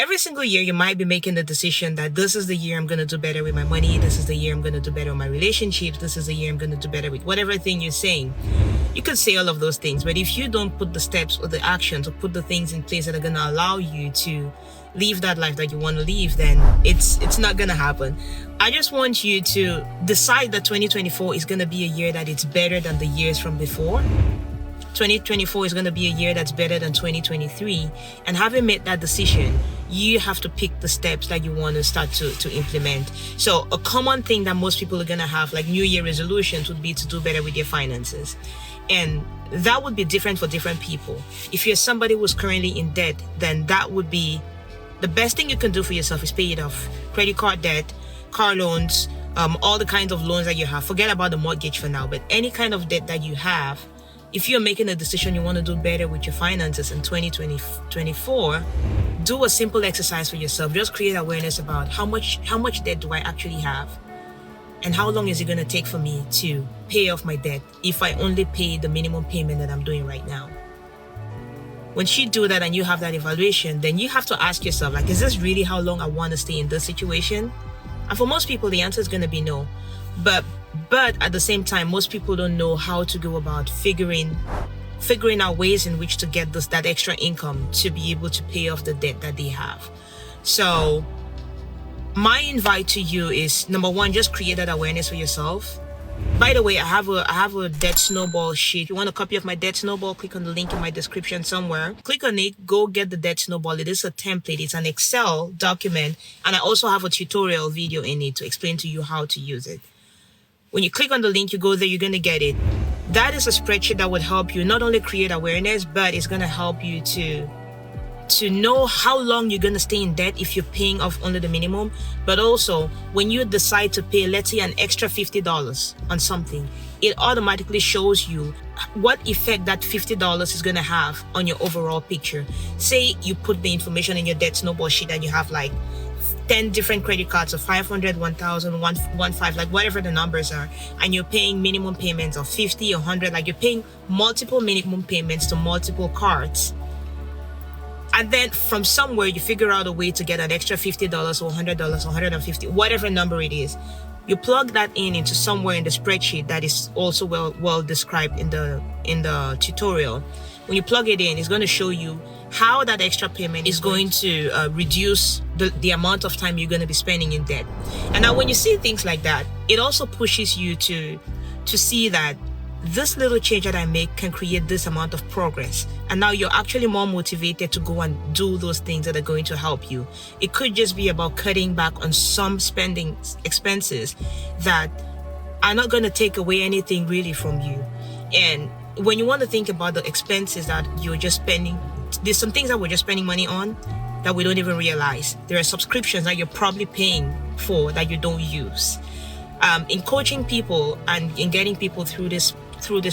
every single year, you might be making the decision that this is the year I'm going to do better with my money. This is the year I'm going to do better with my relationships. This is the year I'm going to do better with whatever thing you're saying. You could say all of those things, but if you don't put the steps or the actions or put the things in place that are going to allow you to live that life that you want to live, then it's not going to happen. I just want you to decide that 2024 is going to be a year that it's better than the years from before. 2024 is going to be a year that's better than 2023. And having made that decision, you have to pick the steps that you want to start to implement. So a common thing that most people are going to have, like New Year resolutions, would be to do better with their finances. And that would be different for different people. If you're somebody who's currently in debt, then that would be the best thing you can do for yourself is pay it off. Credit card debt, car loans, all the kinds of loans that you have. Forget about the mortgage for now, but any kind of debt that you have, if you're making a decision you want to do better with your finances in 2024, do a simple exercise for yourself. Just create awareness about how much debt do I actually have, and how long is it going to take for me to pay off my debt if I only pay the minimum payment that I'm doing right now. Once you do that and you have that evaluation, then you have to ask yourself, like, is this really how long I want to stay in this situation? And for most people, the answer is going to be no. But at the same time, most people don't know how to go about figuring out ways in which to get that extra income to be able to pay off the debt that they have. So my invite to you is, number one, just create that awareness for yourself. By the way, I have a debt snowball sheet. If you want a copy of my debt snowball, click on the link in my description somewhere. Click on it, go get the debt snowball. It is a template. It's an Excel document. And I also have a tutorial video in it to explain to you how to use it. When you click on the link, you go there, you're going to get it. That is a spreadsheet that would help you not only create awareness, but it's going to help you to know how long you're going to stay in debt if you're paying off only the minimum. But also, when you decide to pay, let's say, an extra $50 on something, it automatically shows you what effect that $50 is going to have on your overall picture. Say you put the information in your debt snowball sheet and you have like 10 different credit cards of 500, 1,000, 1,500, like whatever the numbers are, and you're paying minimum payments of 50 or 100, like you're paying multiple minimum payments to multiple cards. And then from somewhere you figure out a way to get an extra $50 or $100 or $150, whatever number it is. You plug that into somewhere in the spreadsheet that is also well described in the tutorial. When you plug it in, it's going to show you how that extra payment is going to reduce the amount of time you're going to be spending in debt. And now when you see things like that, it also pushes you to see that this little change that I make can create this amount of progress. And now you're actually more motivated to go and do those things that are going to help you. It could just be about cutting back on some spending expenses that are not going to take away anything really from you. And when you want to think about the expenses that you're just spending, there's some things that we're just spending money on that we don't even realize. There are subscriptions that you're probably paying for that you don't use. In coaching people and in getting people through this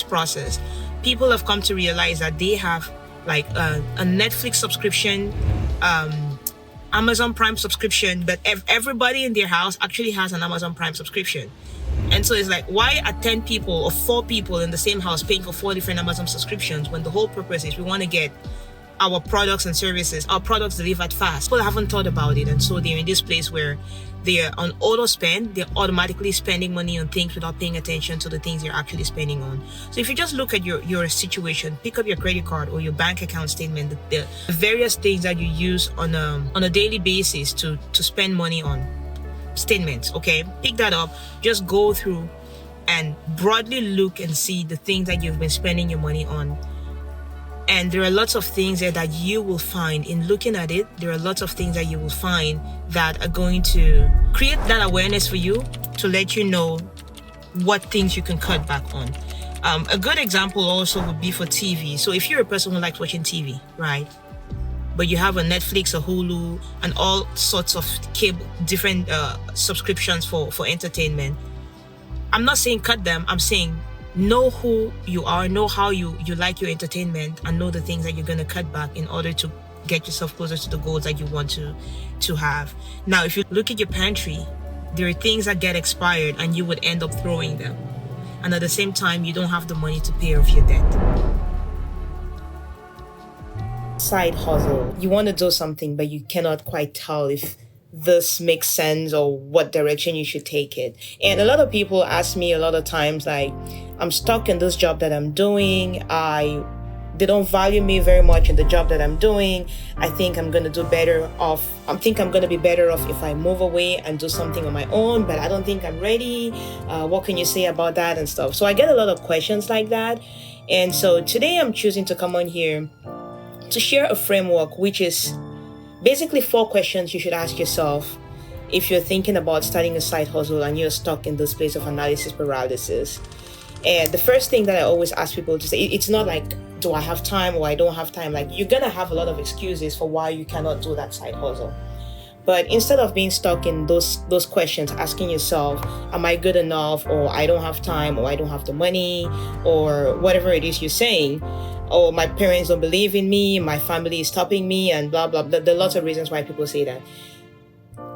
process, people have come to realize that they have like a Netflix subscription, Amazon Prime subscription, but everybody in their house actually has an Amazon Prime subscription. And so it's like, why are 10 people or 4 people in the same house paying for 4 different Amazon subscriptions when the whole purpose is we want to get our products and services, our products delivered fast? People haven't thought about it, and so they're in this place where they're on auto spend. They're automatically spending money on things without paying attention to the things they're actually spending on. So if you just look at your situation, pick up your credit card or your bank account statement, the various things that you use on a daily basis to spend money on statements, okay? Pick that up, just go through and broadly look and see the things that you've been spending your money on. And there are lots of things there that you will find in looking at it. There are lots of things that you will find that are going to create that awareness for you to let you know what things you can cut back on. A good example also would be for TV. So if you're a person who likes watching TV, right? But you have a Netflix, a Hulu, and all sorts of cable, different subscriptions for entertainment. I'm not saying cut them. I'm saying know who you are, know how you like your entertainment, and know the things that you're going to cut back in order to get yourself closer to the goals that you want to have. Now, if you look at your pantry, there are things that get expired and you would end up throwing them. And at the same time, you don't have the money to pay off your debt. Side hustle. You want to do something, but you cannot quite tell if this makes sense or what direction you should take it. And a lot of people ask me a lot of times, like, I'm stuck in this job that I'm doing. They don't value me very much in the job that I'm doing. I think I'm gonna do better off. I think I'm gonna be better off if I move away and do something on my own, but I don't think I'm ready. What can you say about that and stuff? So I get a lot of questions like that. And so today I'm choosing to come on here to share a framework, which is basically 4 questions you should ask yourself if you're thinking about starting a side hustle and you're stuck in this place of analysis paralysis. And the first thing that I always ask people to say, it's not like, do I have time or I don't have time? Like, you're gonna have a lot of excuses for why you cannot do that side hustle. But instead of being stuck in those questions, asking yourself, am I good enough, or I don't have time, or I don't have the money, or whatever it is you're saying, or my parents don't believe in me, my family is stopping me, and blah, blah, blah. There are lots of reasons why people say that.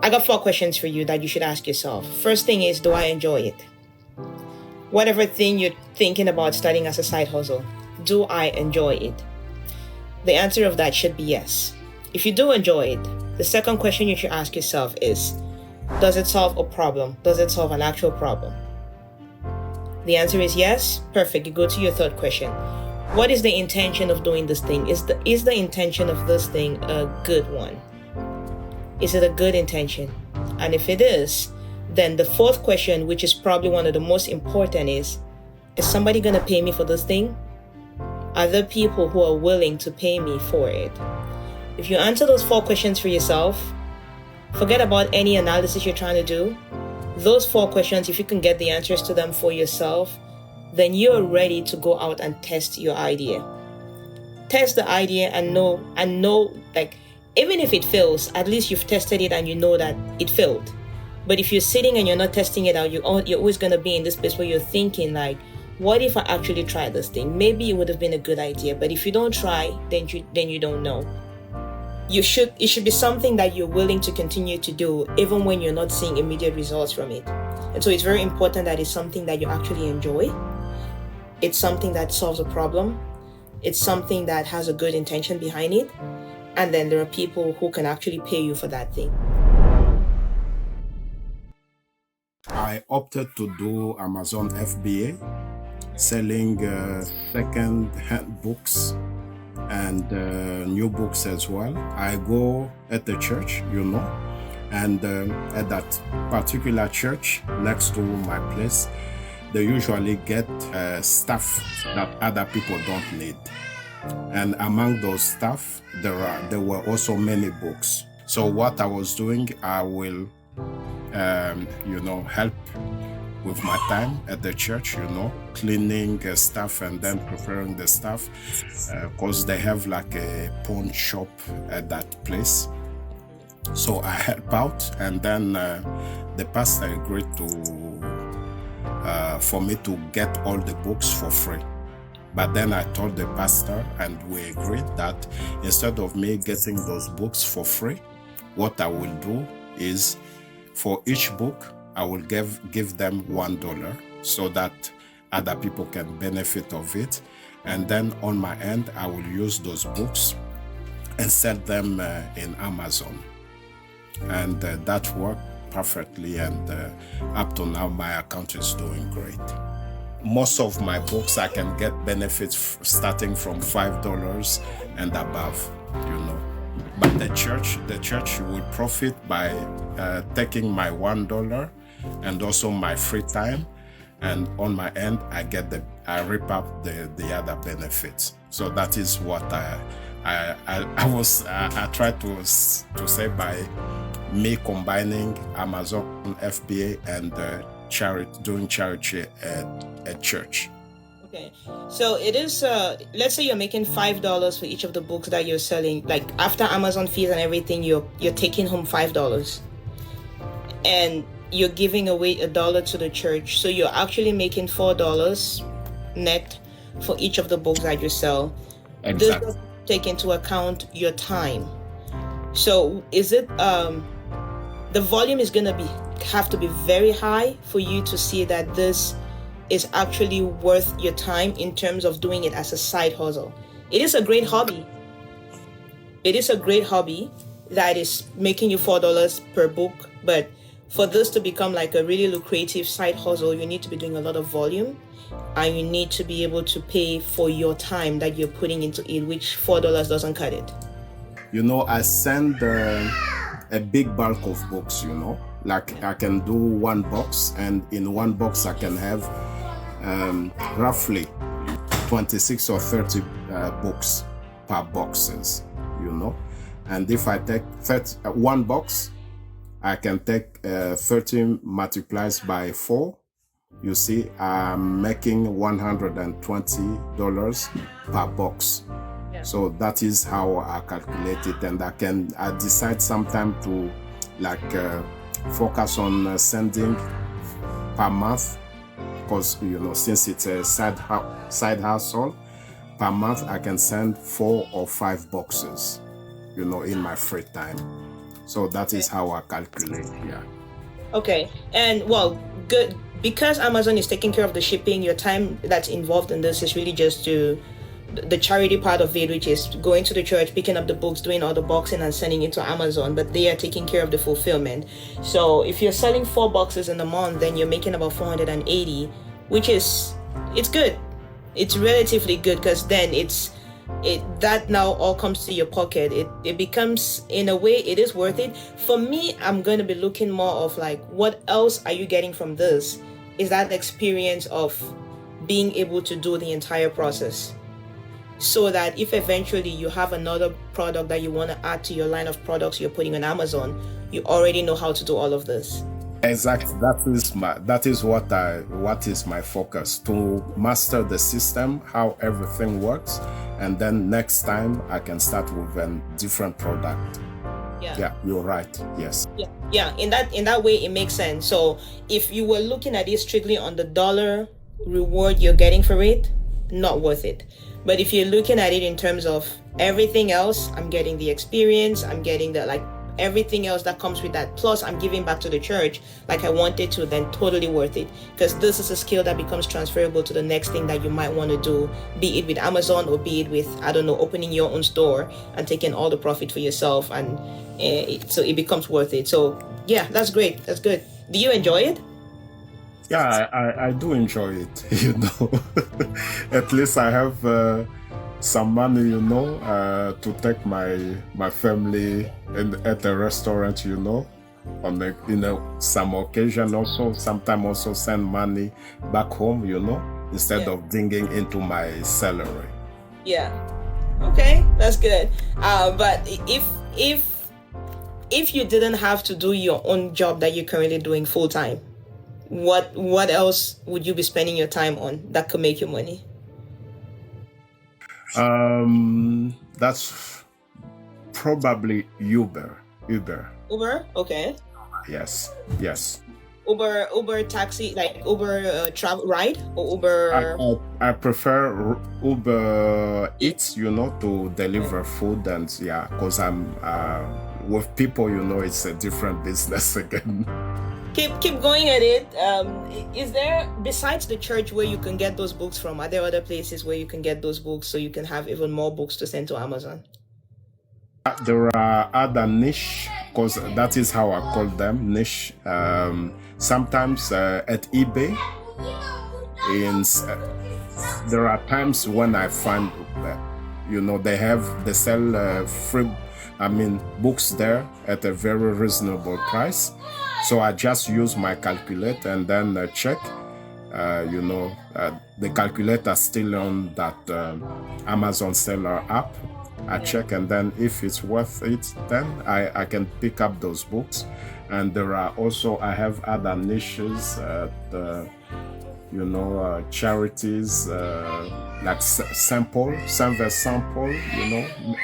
I got 4 questions for you that you should ask yourself. First thing is, do I enjoy it? Whatever thing you're thinking about starting as a side hustle, do I enjoy it? The answer of that should be yes. If you do enjoy it, the second question you should ask yourself is, does it solve a problem? Does it solve an actual problem? The answer is yes. Perfect. You go to your third question. What is the intention of doing this thing? Is the intention of this thing a good one? Is it a good intention? And if it is, then the fourth question, which is probably one of the most important, is somebody going to pay me for this thing? Are there people who are willing to pay me for it? If you answer those 4 questions for yourself, forget about any analysis you're trying to do. Those 4 questions, if you can get the answers to them for yourself, then you're ready to go out and test your idea. Test the idea and know, like, even if it fails, at least you've tested it and you know that it failed. But if you're sitting and you're not testing it out, you're always going to be in this place where you're thinking, like, what if I actually try this thing? Maybe it would have been a good idea, but if you don't try, then you don't know. It should be something that you're willing to continue to do, even when you're not seeing immediate results from it. And so it's very important that it's something that you actually enjoy. It's something that solves a problem. It's something that has a good intention behind it. And then there are people who can actually pay you for that thing. I opted to do Amazon FBA, selling second-hand books and new books as well. I go at the church, and at that particular church next to my place, they usually get stuff that other people don't need. And among those stuff, there were also many books. So what I was doing, I will help with my time at the church, cleaning stuff and then preparing the stuff, because they have like a pawn shop at that place. So I help out, and then the pastor agreed for me to get all the books for free. But then I told the pastor, and we agreed that instead of me getting those books for free, what I will do is, for each book, I will give them $1 so that other people can benefit of it. And then on my end, I will use those books and sell them in Amazon. And that worked perfectly, and up to now, my account is doing great. Most of my books, I can get benefits starting from $5 and above, But the church will profit by taking my $1 and also my free time, and on my end, I rip up the other benefits. So that is what I tried to say by me combining Amazon FBA and doing charity at church. Okay, so it is, let's say you're making $5 for each of the books that you're selling. Like, after Amazon fees and everything, you're taking home $5. And you're giving away $1 to the church. So you're actually making $4 net for each of the books that you sell. Exactly. This does take into account your time. So is it, the volume is going to have to be very high for you to see that this is actually worth your time in terms of doing it as a side hustle. It is a great hobby. it is a great hobby that is making you $4 per book, but for this to become like a really lucrative side hustle, you need to be doing a lot of volume, and you need to be able to pay for your time that you're putting into it, which $4 doesn't cut it. I send a big bulk of books, like I can do one box, and in one box I can have roughly 26 or 30 books per boxes, and if I take one box, I can take 30 multiplies by 4. You see, I'm making $120 per box. Yeah. So that is how I calculate it, and I decide sometime to focus on sending per month, because since it's a side hustle, per month I can send 4 or 5 boxes, in my free time. So that is how I calculate. Yeah. Okay, and well, good. Because Amazon is taking care of the shipping, your time that's involved in this is really just to the charity part of it, which is going to the church, picking up the books, doing all the boxing and sending it to Amazon, but they are taking care of the fulfillment. So if you're selling 4 boxes in a month, then you're making about 480, which is, it's good. It's relatively good, because then that now all comes to your pocket. It becomes, in a way, it is worth it. For me, I'm going to be looking more of like, what else are you getting from this? Is that experience of being able to do the entire process, so that if eventually you have another product that you want to add to your line of products you're putting on Amazon, you already know how to do all of this. Exactly. That is what is my focus, to master the system, how everything works, and then next time I can start with a different product. Yeah, you're right. Yes. Yeah. In that way, it makes sense. So if you were looking at it strictly on the dollar reward you're getting for it, not worth it. But if you're looking at it in terms of everything else, I'm getting the experience, I'm getting the everything else that comes with that, plus I'm giving back to the church like I wanted to, then totally worth it, because this is a skill that becomes transferable to the next thing that you might want to do, be it with Amazon or be it with, opening your own store and taking all the profit for yourself, and so it becomes worth it. So yeah, that's great. That's good. Do you enjoy it? Yeah, I do enjoy it. At least I have some money, to take my family at a restaurant, on some occasion also. Sometimes also send money back home, instead of digging into my salary. Yeah. Okay, that's good. But if you didn't have to do your own job that you're currently doing full time, what else would you be spending your time on that could make you money? That's probably Uber. Uber? Okay. Yes. Uber taxi, like Uber travel ride, or Uber? I prefer Uber Eats, to deliver food, and because I'm with people, it's a different business again. Keep going at it. Is there, besides the church where you can get those books from, are there other places where you can get those books so you can have even more books to send to Amazon? There are other niche, because that is how I call them, niche. Sometimes at eBay, there are times when I find, they sell free, books there at a very reasonable price. So I just use my calculator and then check, the calculator still on that Amazon seller app. I check, and then if it's worth it, then I can pick up those books. And there are also, I have other niches, charities, like Sample,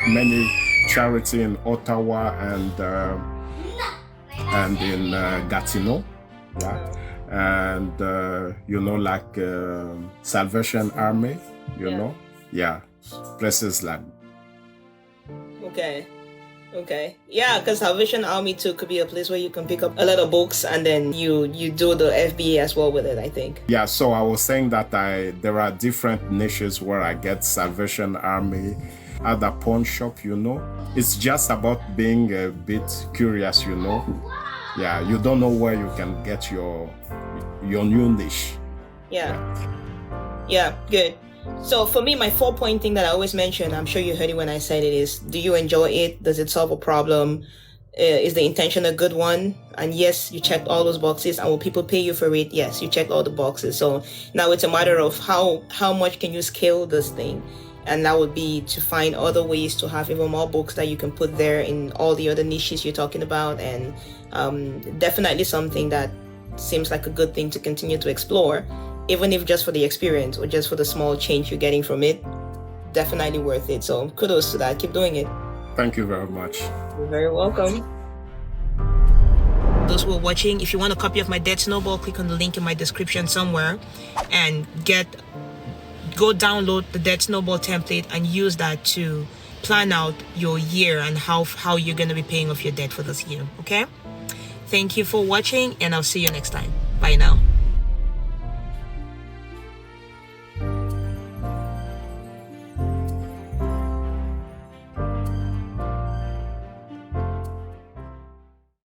many charity in Ottawa and in Gatineau, and like Salvation Army, places like. Okay. Yeah, because Salvation Army too could be a place where you can pick up a lot of books, and then you do the FBA as well with it, I think. Yeah, so I was saying that there are different niches where I get Salvation Army, at a pawn shop, you know. It's just about being a bit curious, you know. Yeah, you don't know where you can get your new niche. Yeah, good. So for me, my 4-point thing that I always mention, I'm sure you heard it when I said it, is: do you enjoy it? Does it solve a problem? Is the intention a good one? And yes, you checked all those boxes. And will people pay you for it? Yes, you checked all the boxes. So now it's a matter of how much can you scale this thing? And that would be to find other ways to have even more books that you can put there in all the other niches you're talking about. And definitely something that seems like a good thing to continue to explore, even if just for the experience or just for the small change you're getting from it. Definitely worth it. So kudos to that. Keep doing it. Thank you very much. You're very welcome. Those who are watching, if you want a copy of my Dead Snowball, click on the link in my description somewhere and go download the Dead Snowball template and use that to plan out your year and how you're going to be paying off your debt for this year. Okay? Thank you for watching, and I'll see you next time. Bye now.